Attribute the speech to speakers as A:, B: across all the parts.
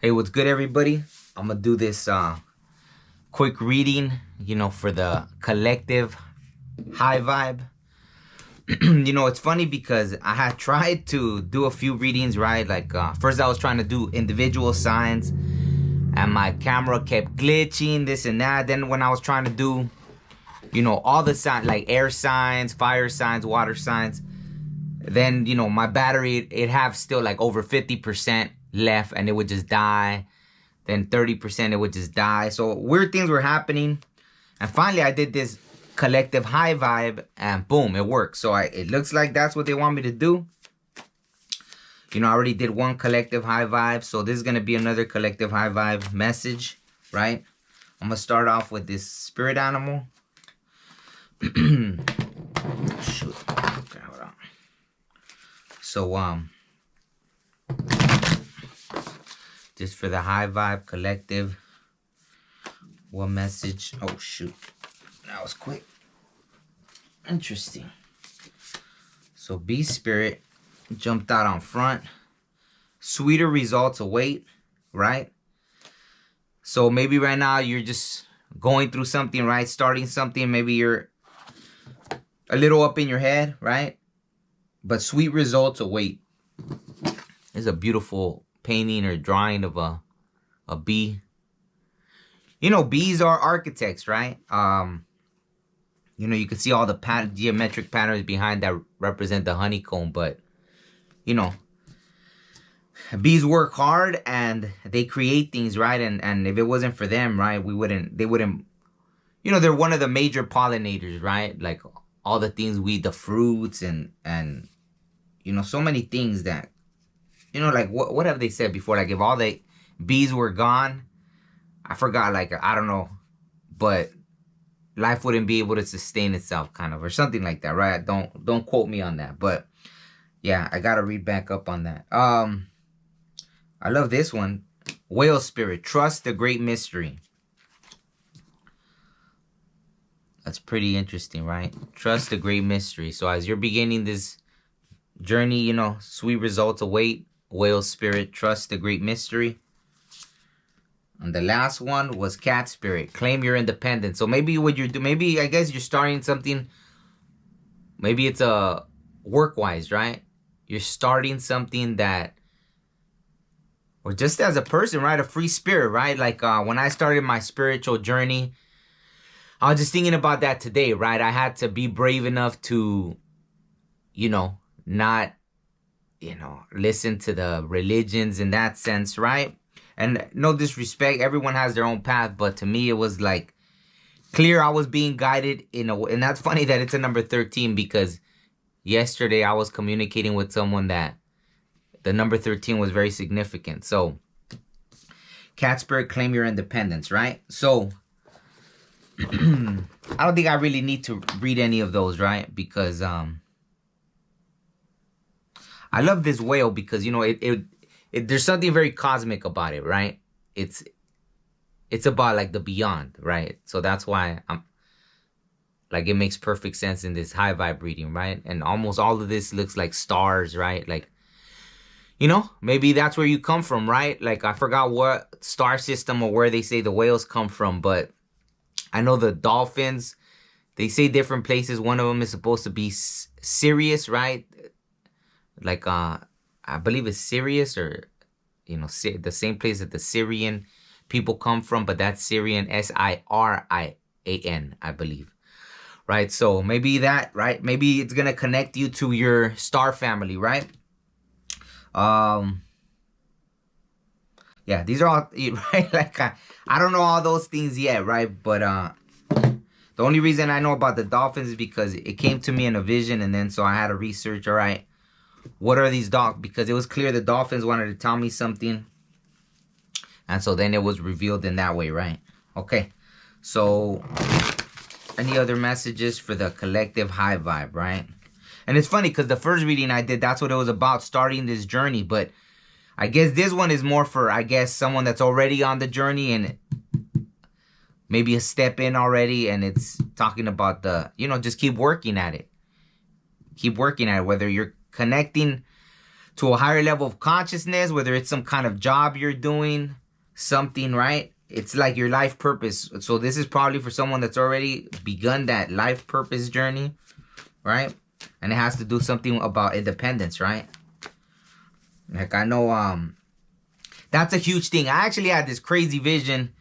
A: Hey, what's good, everybody? I'm gonna do this quick reading, for the collective high vibe. It's funny because I had tried to do a few readings, right? Like first I was trying to do individual signs and my camera kept glitching, this and that. Then when I was trying to do, all the signs, like air signs, fire signs, water signs, then, my battery, it have still like over 50% left and it would just die. Then 30% it would just die. So weird things were happening. And finally I did this collective high vibe and boom, it worked. So it looks like that's what they want me to do. I already did one collective high vibe. So this is going to be another collective high vibe message, right? I'm going to start off with this spirit animal. Shoot. Okay, hold on. So, just for the high vibe collective, what message? Oh, shoot. That was quick. Interesting. So, B Spirit jumped out on front. Sweeter results await, right? So, maybe right now you're just going through something, right? Starting something. Maybe you're a little up in your head, right? But sweet results await. It's a beautiful painting or drawing of a bee. Bees are architects, right? You can see all the geometric patterns behind that represent the honeycomb, but bees work hard and they create things, right? And if it wasn't for them, right, they wouldn't, they're one of the major pollinators, right? Like all the things the fruits and so many things that, like what have they said before? Like if all the bees were gone, I forgot, like, I don't know, but life wouldn't be able to sustain itself, kind of, or something like that, right? Don't quote me on that, but yeah, I gotta read back up on that. I love this one. Whale spirit, trust the great mystery. That's pretty interesting, right? Trust the great mystery. So as you're beginning this journey, sweet results await. Whale spirit, trust the great mystery. And the last one was cat spirit, claim your independence. So maybe what you're doing, maybe I guess you're starting something. Maybe it's work-wise, right? You're starting something that, or just as a person, right? A free spirit, right? Like when I started my spiritual journey, I was just thinking about that today, right? I had to be brave enough to, not, listen to the religions in that sense, right? And no disrespect, everyone has their own path, but to me it was like clear I was being guided and that's funny that it's a number 13 because yesterday I was communicating with someone that the number 13 was very significant. So, cat spirit, claim your independence, right? So, I don't think I really need to read any of those, right? Because I love this whale because, there's something very cosmic about it, right? It's about like the beyond, right? So that's why it makes perfect sense in this high vibe reading, right? And almost all of this looks like stars, right? Like, maybe that's where you come from, right? Like I forgot what star system or where they say the whales come from, but I know the dolphins, they say different places. One of them is supposed to be Sirius, right? Like, I believe it's Sirius or, the same place that the Syrian people come from, but that's Syrian, Sirian, I believe. Right? So maybe that, right? Maybe it's going to connect you to your star family, right? Yeah, these are all, right? Like, I don't know all those things yet, right? But, the only reason I know about the dolphins is because it came to me in a vision, and then so I had to research, all right, what are these dolphins? Because it was clear the dolphins wanted to tell me something. And so then it was revealed in that way, right? Okay. So, any other messages for the collective high vibe, right? And it's funny because the first reading I did, that's what it was about, starting this journey. But I guess this one is more for, someone that's already on the journey and maybe a step in already. And it's talking about just keep working at it. Keep working at it, whether you're connecting to a higher level of consciousness, whether it's some kind of job you're doing, something, right? It's like your life purpose. So this is probably for someone that's already begun that life purpose journey, right? And it has to do something about independence, right? Like I know that's a huge thing. I actually had this crazy vision.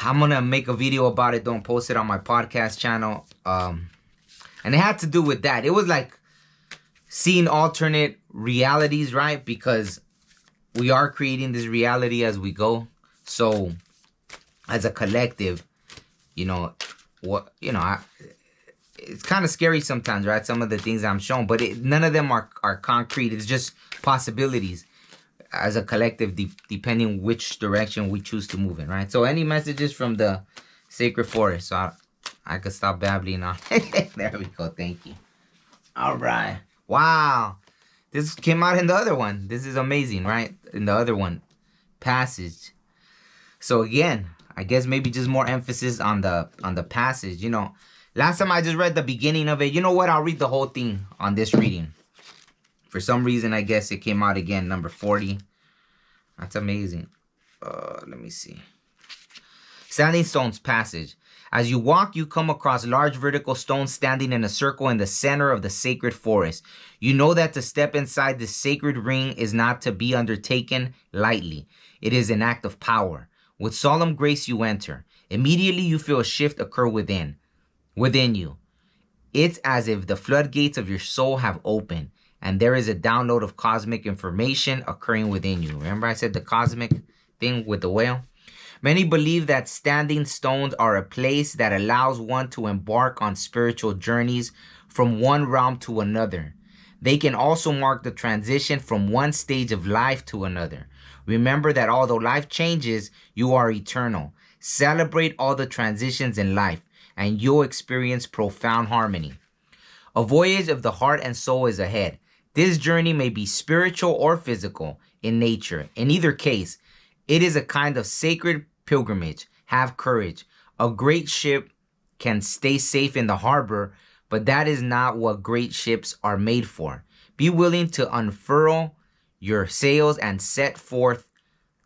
A: I'm gonna make a video about it, don't post it on my podcast channel. And it had to do with that. It was like seeing alternate realities, right? Because we are creating this reality as we go. So as a collective, you know, it's kind of scary sometimes, right? Some of the things I'm showing, but none of them are concrete. It's just possibilities as a collective, depending which direction we choose to move in, right? So any messages from the sacred forest? So I could stop babbling now. There we go. Thank you. All right. Wow. This came out in the other one. This is amazing, right? In the other one, passage. So again, I guess maybe just more emphasis on the passage. You know, last time I just read the beginning of it. You know what? I'll read the whole thing on this reading. For some reason, I guess it came out again, number 40. That's amazing. Let me see. Standing Stones passage. As you walk, you come across large vertical stones standing in a circle in the center of the sacred forest. You know that to step inside this sacred ring is not to be undertaken lightly. It is an act of power. With solemn grace you enter. Immediately you feel a shift occur within you. It's as if the floodgates of your soul have opened, and there is a download of cosmic information occurring within you. Remember I said the cosmic thing with the whale? Many believe that standing stones are a place that allows one to embark on spiritual journeys from one realm to another. They can also mark the transition from one stage of life to another. Remember that although life changes, you are eternal. Celebrate all the transitions in life, and you'll experience profound harmony. A voyage of the heart and soul is ahead. This journey may be spiritual or physical in nature. In either case, it is a kind of sacred pilgrimage. Have courage. A great ship can stay safe in the harbor, but that is not what great ships are made for. Be willing to unfurl your sails and set forth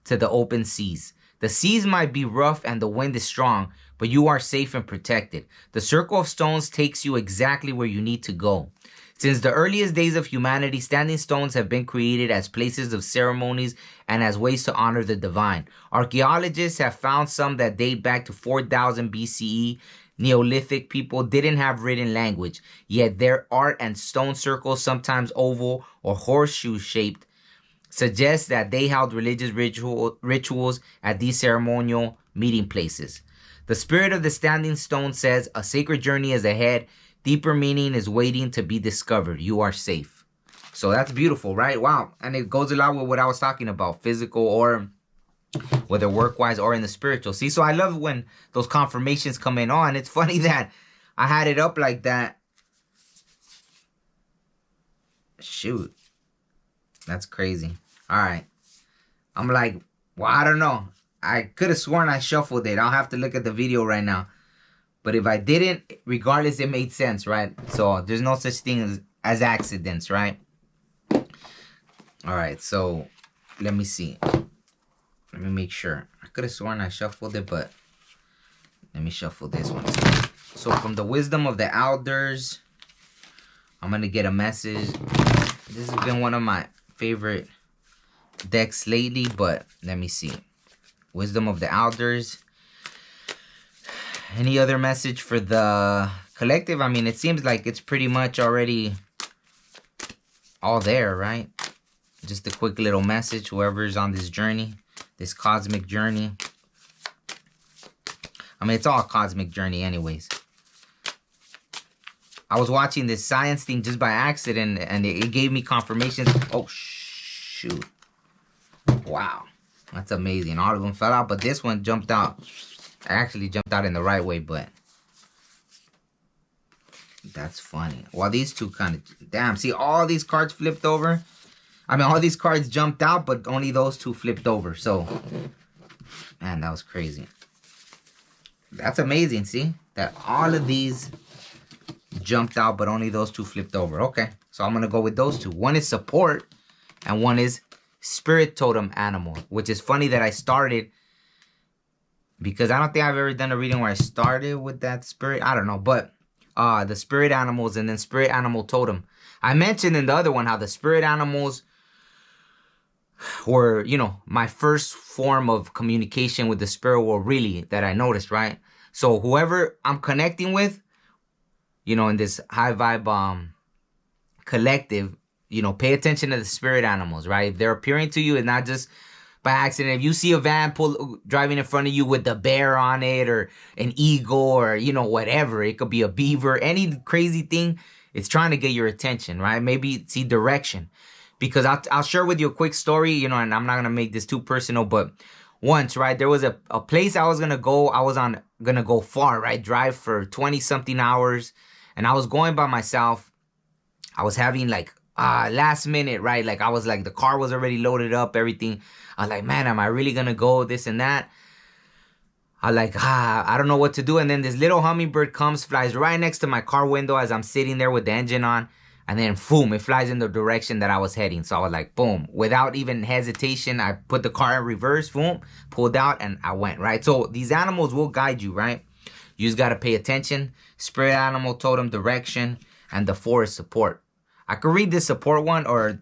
A: to the open seas. The seas might be rough and the wind is strong, but you are safe and protected. The circle of stones takes you exactly where you need to go. Since the earliest days of humanity, standing stones have been created as places of ceremonies and as ways to honor the divine. Archaeologists have found some that date back to 4000 BCE. Neolithic people didn't have written language, yet their art and stone circles, sometimes oval or horseshoe-shaped, suggest that they held religious rituals at these ceremonial meeting places. The spirit of the standing stone says, a sacred journey is ahead. Deeper meaning is waiting to be discovered. You are safe. So that's beautiful, right? Wow. And it goes along with what I was talking about, physical or whether work-wise or in the spiritual. See, so I love when those confirmations come in on. It's funny that I had it up like that. Shoot. That's crazy. All right. I'm like, well, I don't know. I could have sworn I shuffled it. I'll have to look at the video right now. But if I didn't, regardless, it made sense, right? So there's no such thing as accidents, right? All right, so let me see. Let me make sure. I could have sworn I shuffled it, but let me shuffle this one. So from the wisdom of the elders, I'm going to get a message. This has been one of my favorite decks lately, but let me see. Wisdom of the elders. Any other message for the collective? I mean, it seems like it's pretty much already all there, right? Just a quick little message, whoever's on this journey, this cosmic journey. I mean, it's all a cosmic journey anyways. I was watching this science thing just by accident, and it gave me confirmation. Oh, shoot. Wow. That's amazing. All of them fell out, but this one jumped out. I actually jumped out in the right way, but that's funny. Well, these two kind of... Damn, see, all these cards flipped over. I mean, all these cards jumped out, but only those two flipped over. So, man, that was crazy. That's amazing, see? That all of these jumped out, but only those two flipped over. Okay, so I'm gonna go with those two. One is support, and one is spirit totem animal, which is funny that I started, because I don't think I've ever done a reading where I started with that spirit. I don't know, but the spirit animals and then spirit animal totem. I mentioned in the other one how the spirit animals were, you know, my first form of communication with the spirit world, really, that I noticed, right? So whoever I'm connecting with, you know, in this high vibe collective, you know, pay attention to the spirit animals, right? If they're appearing to you, it's not just by accident. If you see a van driving in front of you with a bear on it, or an eagle, or, you know, whatever, it could be a beaver, any crazy thing, it's trying to get your attention, right? Maybe see direction. Because I'll share with you a quick story, you know, and I'm not going to make this too personal, but once, right, there was a place I was going to go. I was going to go far, right? Drive for 20 something hours. And I was going by myself. I was having like last minute, right? Like I was like, the car was already loaded up, everything. I was like, man, am I really going to go, this and that? I like, I don't know what to do. And then this little hummingbird comes, flies right next to my car window as I'm sitting there with the engine on. And then, boom, it flies in the direction that I was heading. So I was like, boom, without even hesitation, I put the car in reverse, boom, pulled out, and I went, right? So these animals will guide you, right? You just got to pay attention. Spirit animal, totem, direction, and the forest support. I could read this support one, or...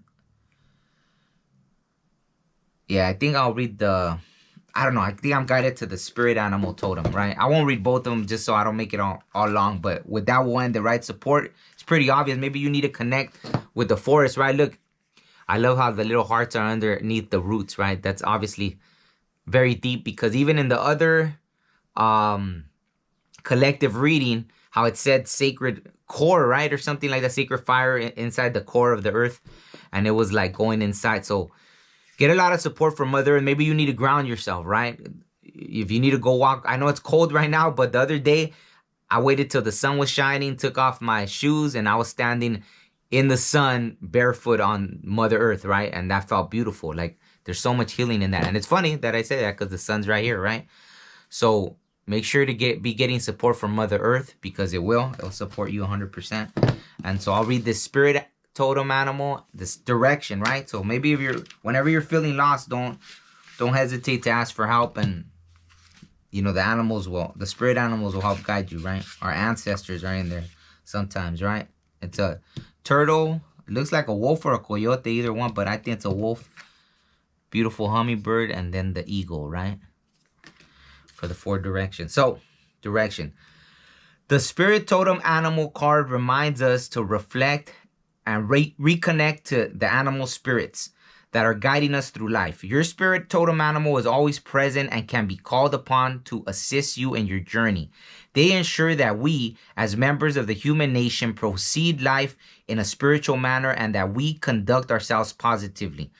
A: yeah, I think I'll read the... I don't know. I think I'm guided to the spirit animal totem, right? I won't read both of them just so I don't make it all long. But with that one, the right support, it's pretty obvious. Maybe you need to connect with the forest, right? Look, I love how the little hearts are underneath the roots, right? That's obviously very deep, because even in the other collective reading, how it said sacred core, right? Or something like that, sacred fire inside the core of the earth. And it was like going inside. So get a lot of support from Mother, and maybe you need to ground yourself, right? If you need to go walk, I know it's cold right now, but the other day, I waited till the sun was shining, took off my shoes, and I was standing in the sun barefoot on Mother Earth, right? And that felt beautiful. Like, there's so much healing in that. And it's funny that I say that because the sun's right here, right? So make sure to be getting support from Mother Earth, because it'll support you 100%. And so I'll read this spirit totem animal, this direction, right? So maybe whenever you're feeling lost, don't hesitate to ask for help, and you know, the spirit animals will help guide you, right? Our ancestors are in there sometimes, right? It's a turtle. It looks like a wolf or a coyote, either one, but I think it's a wolf. Beautiful hummingbird, and then the eagle, right? For the 4 directions. So, direction. The spirit totem animal card reminds us to reflect and reconnect to the animal spirits that are guiding us through life. Your spirit totem animal is always present and can be called upon to assist you in your journey. They ensure that we, as members of the human nation, proceed life in a spiritual manner, and that we conduct ourselves positively.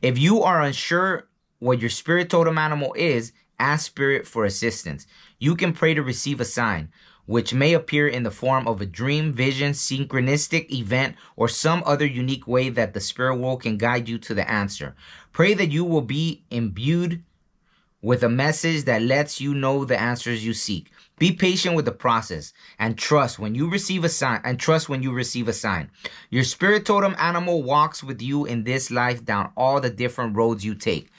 A: If you are unsure what your spirit totem animal is, ask Spirit for assistance. You can pray to receive a sign, which may appear in the form of a dream, vision, synchronistic event, or some other unique way that the spirit world can guide you to the answer. Pray that you will be imbued with a message that lets you know the answers you seek. Be patient with the process, and trust when you receive a sign. Your spirit totem animal walks with you in this life down all the different roads you take.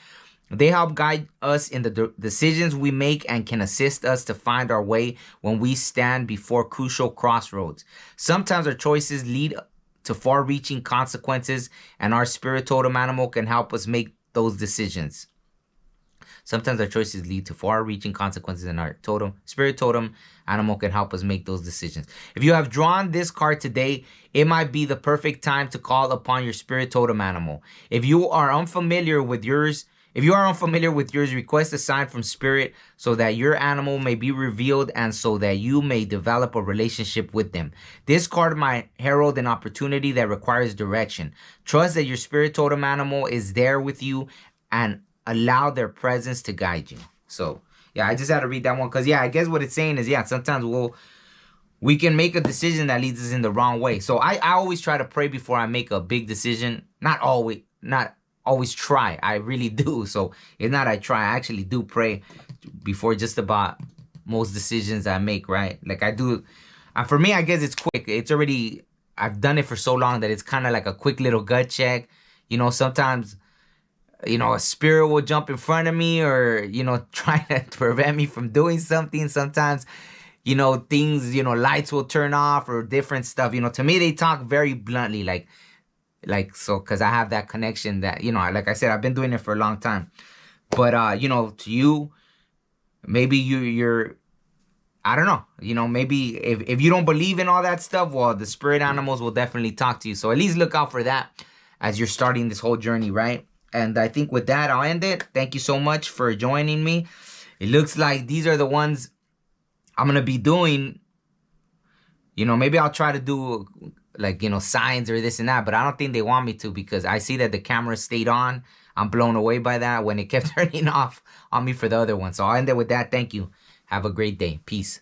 A: They help guide us in the decisions we make and can assist us to find our way when we stand before crucial crossroads. Sometimes our choices lead to far-reaching consequences, and our spirit totem animal can help us make those decisions. Sometimes our choices lead to far-reaching consequences, and our spirit totem animal can help us make those decisions. If you have drawn this card today, it might be the perfect time to call upon your spirit totem animal. If you are unfamiliar with yours, request a sign from Spirit so that your animal may be revealed and so that you may develop a relationship with them. This card might herald an opportunity that requires direction. Trust that your spirit totem animal is there with you and allow their presence to guide you. So, yeah, I just had to read that one because, yeah, I guess what it's saying is, yeah, sometimes we can make a decision that leads us in the wrong way. So I always try to pray before I make a big decision. Not always try. I really do. So it's not I try. I actually do pray before just about most decisions I make, right? Like I do For me, I guess it's quick. It's already, I've done it for so long that it's kind of like a quick little gut check. You know, sometimes, you know, a spirit will jump in front of me or, you know, try to prevent me from doing something. Sometimes, you know, things, you know, lights will turn off or different stuff. You know, to me, they talk very bluntly, so, because I have that connection that, you know, like I said, I've been doing it for a long time. But, you know, to you, maybe you're, I don't know, you know, maybe if you don't believe in all that stuff, well, the spirit animals will definitely talk to you. So at least look out for that as you're starting this whole journey, right? And I think with that, I'll end it. Thank you so much for joining me. It looks like these are the ones I'm going to be doing. You know, maybe I'll try to do like, you know, signs or this and that, but I don't think they want me to because I see that the camera stayed on. I'm blown away by that when it kept turning off on me for the other one. So I'll end it with that. Thank you. Have a great day. Peace.